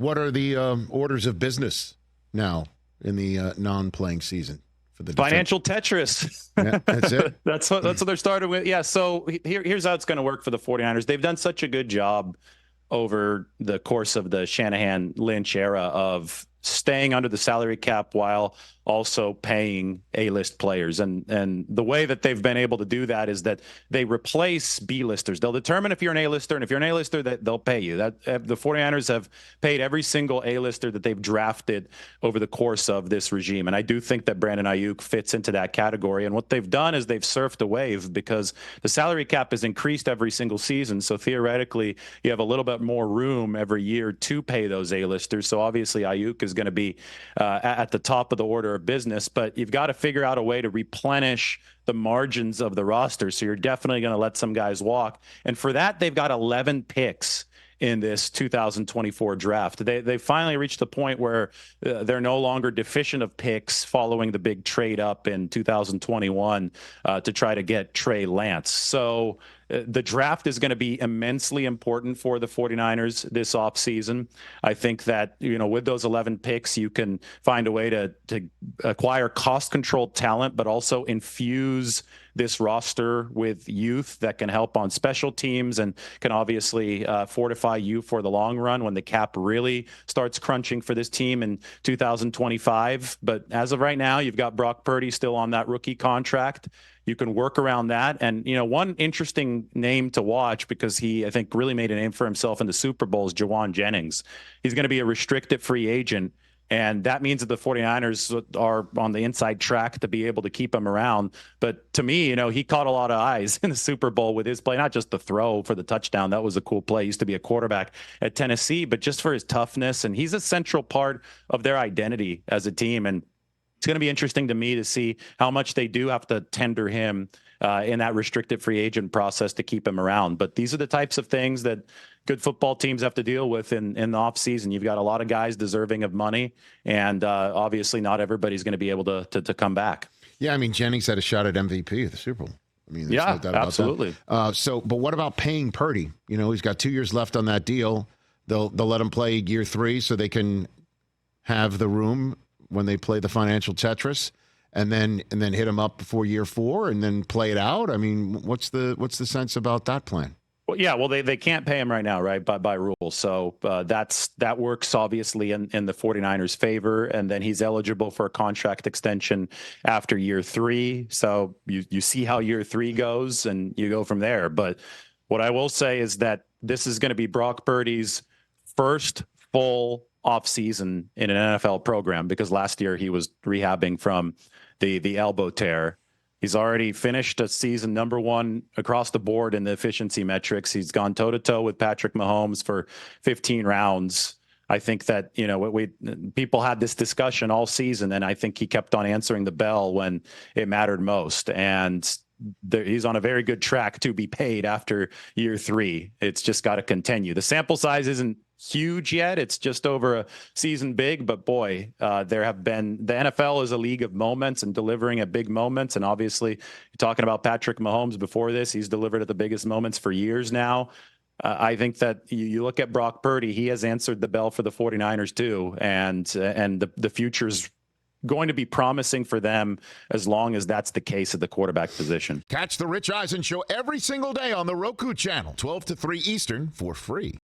What are the orders of business now in the non-playing season for the financial Tetris? Yeah, that's it. that's what they're starting with. Yeah. So here's how it's going to work for the 49ers. They've done such a good job over the course of the Shanahan-Lynch era of staying under the salary cap while also paying A-list players. And the way that they've been able to do that is that they replace B-listers. They'll determine if you're an A-lister, and if you're an A-lister, they'll pay you. That the 49ers have paid every single A-lister that they've drafted over the course of this regime. And I do think that Brandon Ayuk fits into that category. And what they've done is they've surfed a wave because the salary cap has increased every single season. So theoretically, you have a little bit more room every year to pay those A-listers. So obviously Ayuk is going to be at the top of the order of business, but you've got to figure out a way to replenish the margins of the roster. So you're definitely going to let some guys walk. And for that, they've got 11 picks in this 2024 draft. They finally reached the point where they're no longer deficient of picks following the big trade up in 2021 to try to get Trey Lance. So the draft is going to be immensely important for the 49ers this offseason. I think that, with those 11 picks, you can find a way to acquire cost-controlled talent, but also infuse this roster with youth that can help on special teams and can obviously fortify you for the long run when the cap really starts crunching for this team in 2025. But as of right now, you've got Brock Purdy still on that rookie contract. You can work around that. And, one interesting name to watch, because he, I think, really made a name for himself in the Super Bowl, is Jawan Jennings. He's going to be a restricted free agent. And that means that the 49ers are on the inside track to be able to keep him around. But to me, he caught a lot of eyes in the Super Bowl with his play, not just the throw for the touchdown. That was a cool play. He used to be a quarterback at Tennessee, but just for his toughness. And he's a central part of their identity as a team. And it's going to be interesting to me to see how much they do have to tender him in that restricted free agent process to keep him around. But these are the types of things that good football teams have to deal with in the offseason. You've got a lot of guys deserving of money, and obviously not everybody's going to be able to come back. Yeah, Jennings had a shot at MVP of the Super Bowl. There's no doubt about absolutely. That. But what about paying Purdy? He's got 2 years left on that deal. They'll let him play year 3 so they can have the room when they play the financial Tetris, and then hit him up before year 4 and then play it out. What's the sense about that plan? Well, yeah, they can't pay him right now, right, by rule. So that works obviously in the 49ers' favor, and then he's eligible for a contract extension after year 3. So you see how year 3 goes, and you go from there. But what I will say is that this is going to be Brock Purdy's first full offseason in an NFL program, because last year he was rehabbing from the elbow tear. He's already finished a season number 1 across the board in the efficiency metrics. He's gone toe-to-toe with Patrick Mahomes for 15 rounds. I think that, people had this discussion all season, and I think he kept on answering the bell when it mattered most. And he's on a very good track to be paid after year 3. It's just got to continue. The sample size isn't huge yet. It's just over a season big, but boy, the NFL is a league of moments and delivering at big moments. And obviously you're talking about Patrick Mahomes before this, he's delivered at the biggest moments for years now. I think that you look at Brock Purdy, he has answered the bell for the 49ers too. And the future's going to be promising for them as long as that's the case at the quarterback position. Catch the Rich Eisen Show every single day on the Roku channel, 12 to 3 Eastern, for free.